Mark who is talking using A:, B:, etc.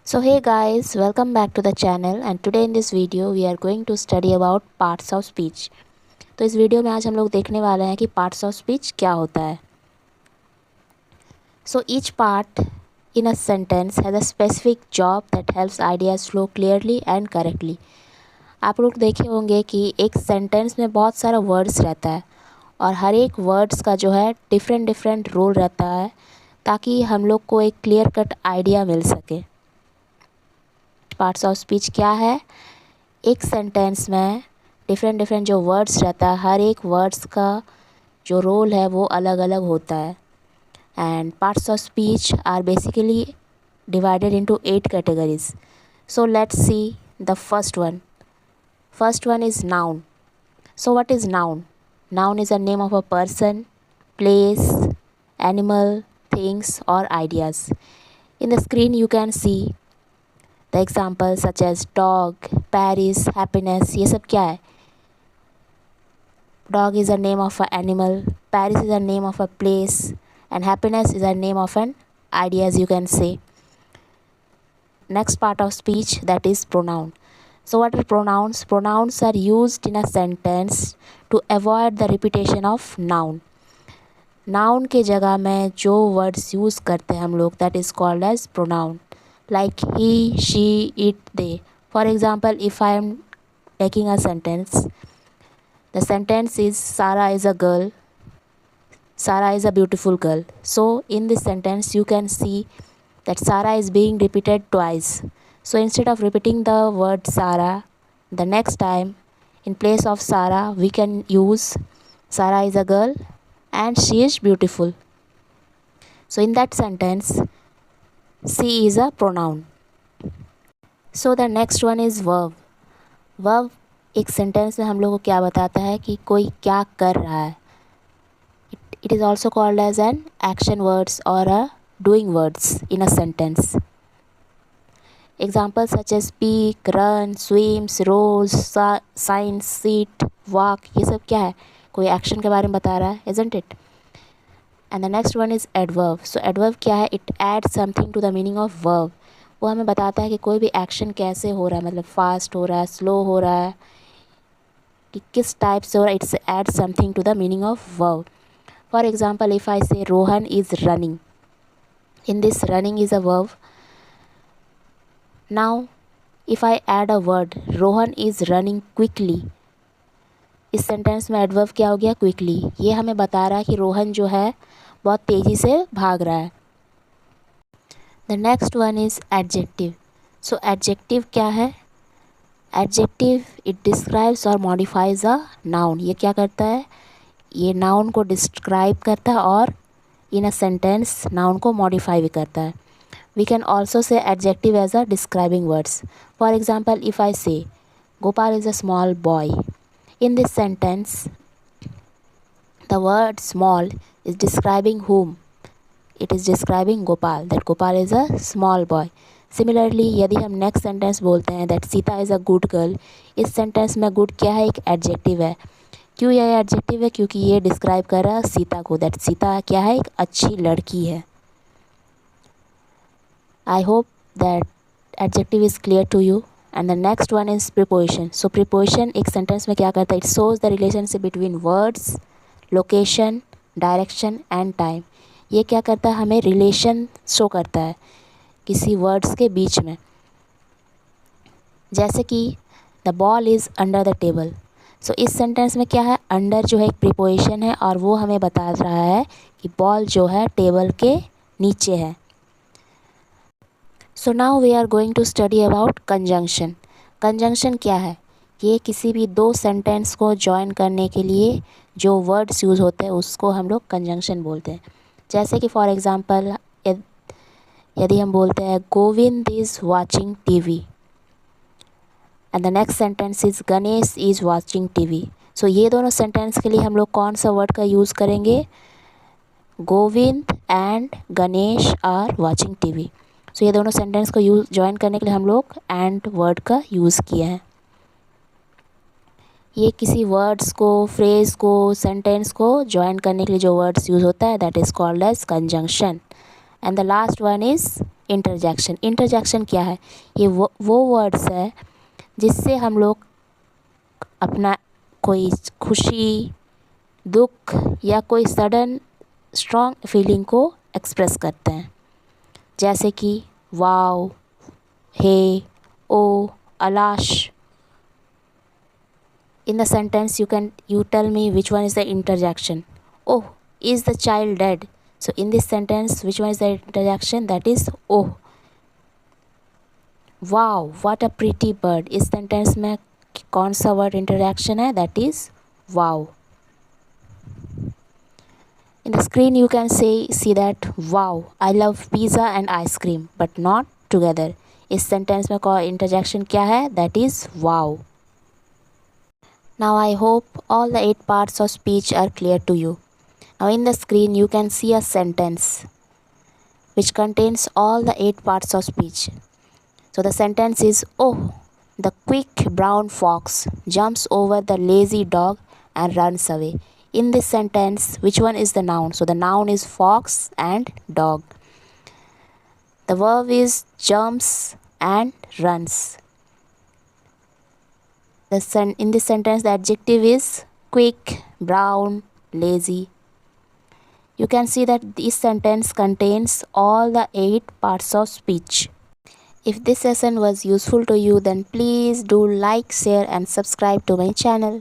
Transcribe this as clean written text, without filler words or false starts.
A: So hey guys, welcome back to the channel and today in this video we are going to study about parts of speech. तो इस video में आज हम लोग देखने वाले हैं कि parts of speech क्या होता है. So each part in a sentence has a specific job that helps ideas flow clearly and correctly. आप लोग देखे होंगे कि एक सेंटेंस में बहुत सारा वर्ड्स रहता है और हर एक वर्ड्स का जो है डिफरेंट रोल रहता है ताकि हम लोग को एक क्लियर कट आइडिया मिल सके. पार्ट्स ऑफ स्पीच क्या है? एक सेंटेंस में डिफरेंट जो वर्ड्स रहता है, हर एक वर्ड्स का जो रोल है वो अलग अलग होता है. And parts of speech are basically divided into 8 categories. So let's see the first one. First one is noun. So what is noun? Noun is a name of a person, place, animal, things or ideas. In the screen you can see the examples such as dog, Paris, happiness. ये सब क्या है? Dog is a name of an animal, Paris is a name of a place and happiness is a name of an idea, as you can say. Next part of speech, that is pronoun. So what are pronouns? Pronouns are used in a sentence to avoid the repetition of noun. Noun के जगह में जो words use करते हैं हम लोग, that is called as pronoun. Like he, she, it, they. For example, if I am taking a sentence, the sentence is Sarah is a girl, Sarah is a beautiful girl. So in this sentence you can see that Sarah is being repeated twice. So instead of repeating the word Sarah, the next time in place of Sarah we can use Sarah is a girl and she is beautiful. So in that sentence she is a pronoun. So the next one is verb. Verb एक sentence में हम लोग को क्या बताता है कि कोई क्या कर रहा है. It is also called as an action words or a doing words in a sentence. Examples such as speak, run, swims, rose, sign, sit, walk. ये सब क्या है? कोई एक्शन के बारे में बता रहा है, isn't it? And the next one is adverb. So adverb क्या है? It adds something to the meaning of verb. वो हमें बताता है कि कोई भी एक्शन कैसे हो रहा है, मतलब फास्ट हो रहा है, स्लो हो रहा है, कि किस टाइप से हो रहा है. It's adds something to the meaning of verb. For example, if I say Rohan is running, in this running is a verb. Now if I add a word Rohan is running quickly, इस sentence में adverb क्या हो गया? Quickly. ये हमें बता रहा है कि रोहन जो है बहुत तेज़ी से भाग रहा है. The next one is adjective. So adjective क्या है? एडजेक्टिव इट डिस्क्राइब्स और मॉडिफाइज अ नाउन. ये क्या करता है? ये नाउन को डिस्क्राइब करता है और इन अ सेंटेंस नाउन को मॉडिफाई भी करता है. We can also say adjective as a describing words. For example, if I say Gopal is a small boy, in this sentence the word small is describing whom? It is describing Gopal, that Gopal is a small boy. Similarly, यदि हम next sentence बोलते हैं that Sita is a good girl, इस sentence में good क्या है? एक adjective है. क्यों यह adjective है? क्योंकि ये describe कर रहा है सीता को, that सीता क्या है? एक अच्छी लड़की है. I hope that adjective is clear to you. And the next one is preposition. So preposition एक sentence में क्या करता है? It shows the relationship between words, location, direction and time. ये क्या करता है? हमें relation शो करता है किसी words के बीच में. जैसे कि the ball is under the table. So इस sentence में क्या है? under जो है एक preposition है और वो हमें बता रहा है कि ball जो है टेबल के नीचे है. So now we are going to study about conjunction. Conjunction क्या है? ये किसी भी दो सेंटेंस को जॉइन करने के लिए जो वर्ड्स यूज़ होते हैं उसको हम लोग कंजंक्शन बोलते हैं. जैसे कि फॉर एग्ज़ाम्पल यदि हम बोलते हैं Govind is watching TV and the next sentence is Ganesh is watching TV. So ये दोनों सेंटेंस के लिए हम लोग कौन सा वर्ड का यूज़ करेंगे? Govind and Ganesh are watching TV. So ये दोनों सेंटेंस को यूज़ जॉइन करने के लिए हम लोग एंड वर्ड का यूज़ किया है. ये किसी वर्ड्स को, फ्रेज़ को, सेंटेंस को जॉइन करने के लिए जो वर्ड्स यूज़ होता है that is called as conjunction. And the last one is interjection. Interjection क्या है? ये वो वर्ड्स है जिससे हम लोग अपना कोई खुशी, दुख या कोई सडन स्ट्रॉन्ग फीलिंग को एक्सप्रेस करते हैं, जैसे कि wow, hey, oh, alas. In the sentence you tell me which one is the interjection. Oh, is the child dead? So in this sentence which one is the interjection? That is oh. Wow, what a pretty bird. इस sentence में कौन सा word interjection है? That is wow. In the screen you can see that wow, I love pizza and ice cream but not together. इस sentence में कौन interjection क्या है? That is wow. Now I hope all the 8 parts of speech are clear to you. Now in the screen you can see a sentence which contains all the 8 parts of speech. So the sentence is, oh, the quick brown fox jumps over the lazy dog and runs away. In this sentence, which one is the noun? So the noun is fox and dog. The verb is jumps and runs. In this sentence the adjective is quick, brown, lazy. You can see that this sentence contains all the 8 parts of speech. If this lesson was useful to you, then please do like, share and subscribe to my channel.